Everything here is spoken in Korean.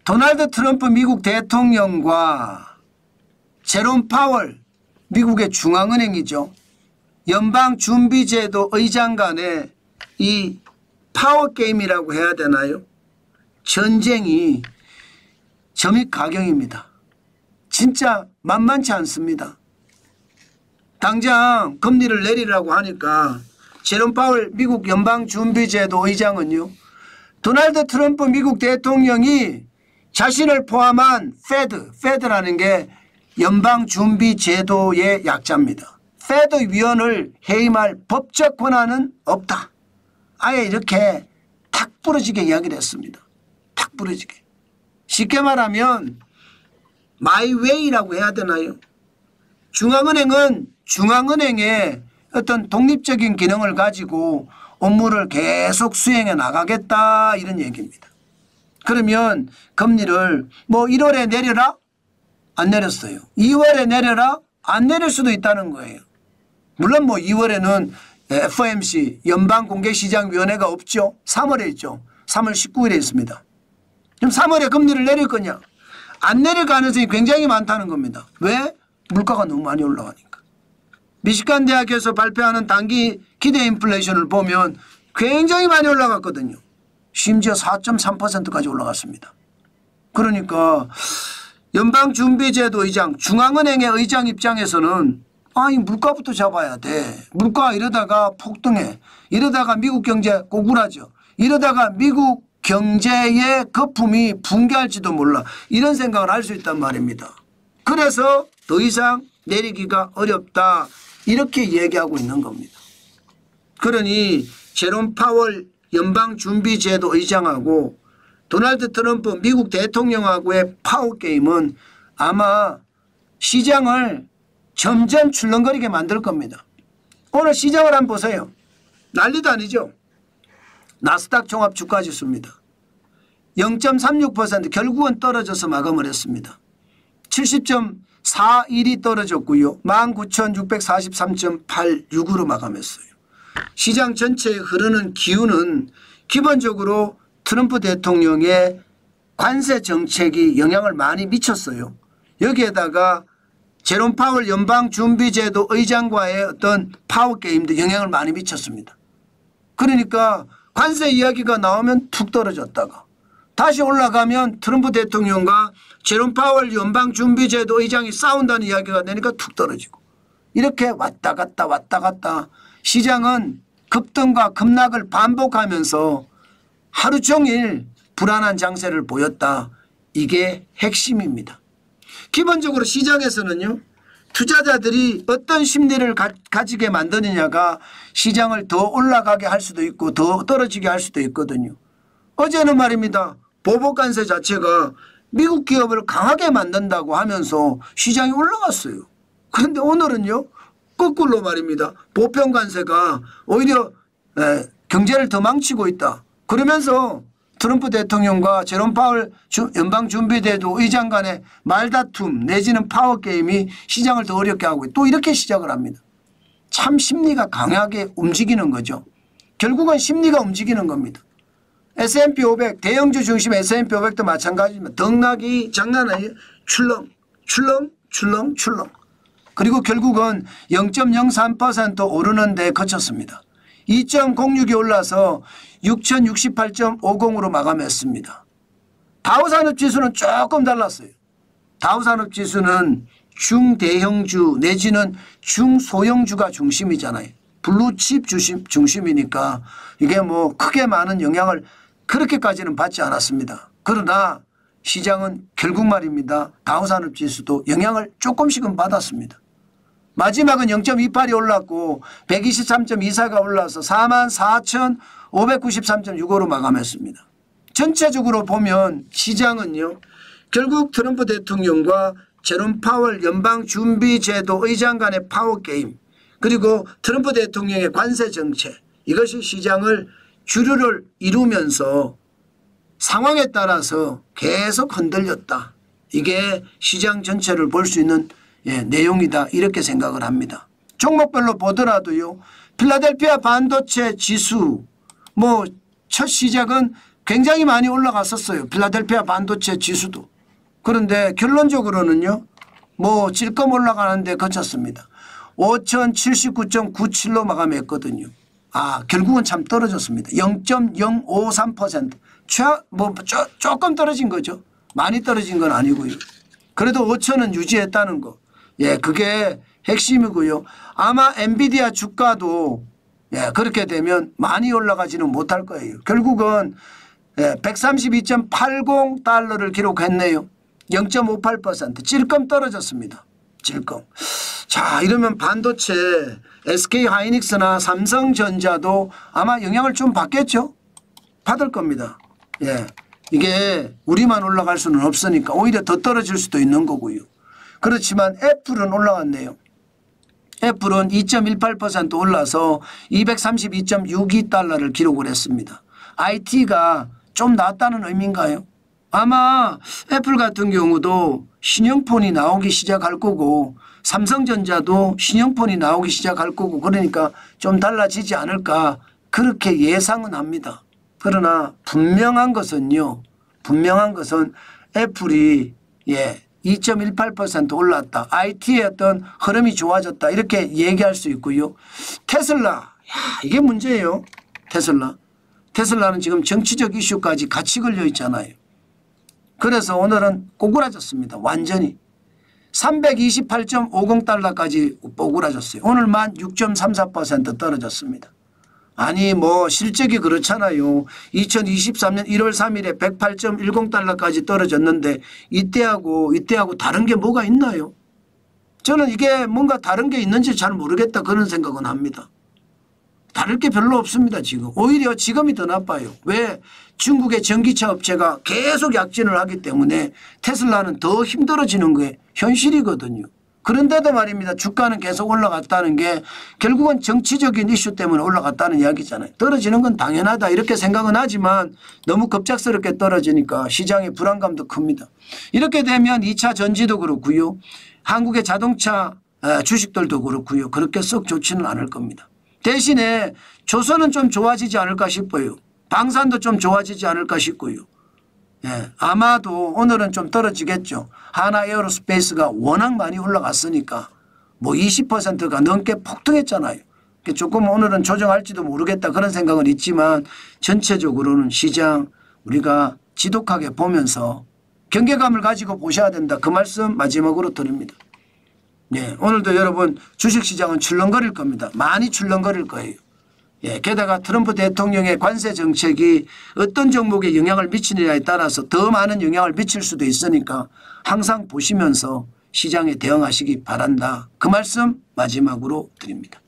도널드 트럼프 미국 대통령과 제롬 파월 미국의 중앙은행이죠. 연방준비제도 의장 간의 이 파워게임이라고 해야 되나요? 전쟁이 점입가경입니다. 진짜 만만치 않습니다. 당장 금리를 내리라고 하니까 제롬 파월 미국 연방준비제도 의장은요, 도널드 트럼프 미국 대통령이 자신을 포함한 페드라는 게 연방준비제도의 약자입니다. 페드 위원을 해임할 법적 권한은 없다. 아예 이렇게 탁 부러지게 이야기를 했습니다. 탁 부러지게. 쉽게 말하면 마이 웨이라고 해야 되나요? 중앙은행은 중앙은행의 어떤 독립적인 기능을 가지고 업무를 계속 수행해 나가겠다 이런 얘기입니다. 그러면 금리를 뭐 1월에 내려라? 안 내렸어요. 2월에 내려라? 안 내릴 수도 있다는 거예요. 물론 뭐 2월에는 FOMC 연방공개시장위원회가 없죠. 3월에 있죠. 3월 19일에 있습니다. 그럼 3월에 금리를 내릴 거냐? 안 내릴 가능성이 굉장히 많다는 겁니다. 왜? 물가가 너무 많이 올라가니까. 미시간 대학에서 발표하는 단기 기대 인플레이션을 보면 굉장히 많이 올라갔거든요. 심지어 4.3%까지 올라갔습니다. 그러니까 연방준비제도 의장, 중앙은행의 의장 입장에서는 이 물가부터 잡아야 돼. 물가 이러다가 폭등해. 이러다가 미국 경제 고굴하죠. 이러다가 미국 경제의 거품이 붕괴할지도 몰라. 이런 생각을 할 수 있단 말입니다. 그래서 더 이상 내리기가 어렵다. 이렇게 얘기하고 있는 겁니다. 그러니 제롬 파월 연방준비제도 의장하고 도널드 트럼프 미국 대통령하고의 파워게임은 아마 시장을 점점 출렁거리게 만들 겁니다. 오늘 시장을 한번 보세요. 난리도 아니죠. 나스닥 종합주가지수입니다. 0.36% 결국은 떨어져서 마감을 했습니다. 70.41이 떨어졌고요. 19,643.86으로 마감했어요. 시장 전체에 흐르는 기운은 기본적으로 트럼프 대통령의 관세 정책이 영향을 많이 미쳤어요. 여기에다가 제롬 파월 연방준비제도 의장과의 어떤 파워게임도 영향을 많이 미쳤습니다. 그러니까 관세 이야기가 나오면 툭 떨어졌다가 다시 올라가면 트럼프 대통령과 제롬 파월 연방준비제도 의장이 싸운다는 이야기가 되니까 툭 떨어지고 이렇게 왔다 갔다 시장은 급등과 급락을 반복하면서 하루 종일 불안한 장세를 보였다. 이게 핵심입니다. 기본적으로 시장에서는요. 투자자들이 어떤 심리를 가지게 만드느냐가 시장을 더 올라가게 할 수도 있고 더 떨어지게 할 수도 있거든요. 어제는 말입니다. 보복관세 자체가 미국 기업을 강하게 만든다고 하면서 시장이 올라갔어요. 그런데 오늘은요. 거꾸로 말입니다. 보편관세가 오히려 경제를 더 망치고 있다. 그러면서 트럼프 대통령과 제롬 파월 연방준비제도 의장 간의 말다툼 내지는 파워게임이 시장을 더 어렵게 하고 또 이렇게 시작을 합니다. 참 심리가 강하게 움직이는 거죠. 결국은 심리가 움직이는 겁니다. S&P 500 대형주 중심 S&P 500도 마찬가지입니다. 등락이 장난 아니에요. 출렁. 그리고 결국은 0.03% 오르는 데 그쳤습니다. 2.06이 올라서 6068.50으로 마감했습니다. 다우산업지수는 조금 달랐어요. 다우산업지수는 중대형주 내지는 중소형주가 중심이잖아요. 블루칩 중심이니까 이게 뭐 크게 많은 영향을 그렇게까지는 받지 않았습니다. 그러나 시장은 결국 말입니다. 다우산업지수도 영향을 조금씩은 받았습니다. 마지막은 0.28이 올랐고 123.24가 올라서 44,593.65로 마감했습니다. 전체적으로 보면 시장은요. 결국 트럼프 대통령과 제롬 파월 연방준비제도 의장 간의 파워게임 그리고 트럼프 대통령의 관세 정책 이것이 시장을 주류를 이루면서 상황에 따라서 계속 흔들렸다. 이게 시장 전체를 볼 수 있는 내용이다 이렇게 생각을 합니다. 종목별로 보더라도요. 필라델피아 반도체 지수 뭐 첫 시작은 굉장히 많이 올라갔었어요. 필라델피아 반도체 지수도. 그런데 결론적으로는요. 뭐 찔끔 올라가는데 그쳤습니다. 5079.97로 마감했거든요. 결국은 참 떨어졌습니다. 0.053%. 조금 떨어진 거죠. 많이 떨어진 건 아니고요. 그래도 5천은 유지했다는 거. 예, 그게 핵심이고요. 아마 엔비디아 주가도 예, 그렇게 되면 많이 올라가지는 못할 거예요. 결국은 132.80달러를 기록했네요. 0.58% 찔끔 떨어졌습니다. 찔끔. 자, 이러면 반도체 SK하이닉스나 삼성전자도 아마 영향을 좀 받겠죠. 받을 겁니다. 예, 이게 우리만 올라갈 수는 없으니까 오히려 더 떨어질 수도 있는 거고요. 그렇지만 애플은 올라갔네요. 애플은 2.18% 올라서 232.62달러를 기록을 했습니다. IT가 좀 낫다는 의미인가요? 아마 애플 같은 경우도 신형폰이 나오기 시작할 거고 삼성전자도 신형폰이 나오기 시작할 거고 그러니까 좀 달라지지 않을까 그렇게 예상은 합니다. 그러나 분명한 것은요. 분명한 것은 애플이 2.18% 올랐다. IT의 어떤 흐름이 좋아졌다. 이렇게 얘기할 수 있고요. 테슬라. 이게 문제예요. 테슬라는 지금 정치적 이슈까지 같이 걸려 있잖아요. 그래서 오늘은 꼬꾸라졌습니다. 완전히. 328.50달러까지 꼬꾸라졌어요. 오늘만 6.34% 떨어졌습니다. 아니 뭐 실적이 그렇잖아요. 2023년 1월 3일에 108.10달러까지 떨어졌는데 이때하고 다른 게 뭐가 있나요? 저는 이게 뭔가 다른 게 있는지 잘 모르겠다 그런 생각은 합니다. 다를 게 별로 없습니다. 지금. 오히려 지금이 더 나빠요. 왜? 중국의 전기차 업체가 계속 약진을 하기 때문에 테슬라는 더 힘들어지는 게 현실이거든요. 그런데도 말입니다. 주가는 계속 올라갔다는 게 결국은 정치적인 이슈 때문에 올라갔다는 이야기잖아요. 떨어지는 건 당연하다 이렇게 생각은 하지만 너무 급작스럽게 떨어지니까 시장의 불안감도 큽니다. 이렇게 되면 2차 전지도 그렇고요. 한국의 자동차 주식들도 그렇고요. 그렇게 썩 좋지는 않을 겁니다. 대신에 조선은 좀 좋아지지 않을까 싶어요. 방산도 좀 좋아지지 않을까 싶고요. 예, 아마도 오늘은 좀 떨어지겠죠. 하나 에어로스페이스가 워낙 많이 올라갔으니까 뭐 20%가 넘게 폭등했잖아요. 조금 오늘은 조정할지도 모르겠다 그런 생각은 있지만 전체적으로는 시장 우리가 지독하게 보면서 경계감을 가지고 보셔야 된다. 그 말씀 마지막으로 드립니다. 예, 오늘도 여러분 주식시장은 출렁거릴 겁니다. 많이 출렁거릴 거예요. 예, 게다가 트럼프 대통령의 관세 정책이 어떤 종목에 영향을 미치느냐에 따라서 더 많은 영향을 미칠 수도 있으니까 항상 보시면서 시장에 대응하시기 바란다. 그 말씀 마지막으로 드립니다.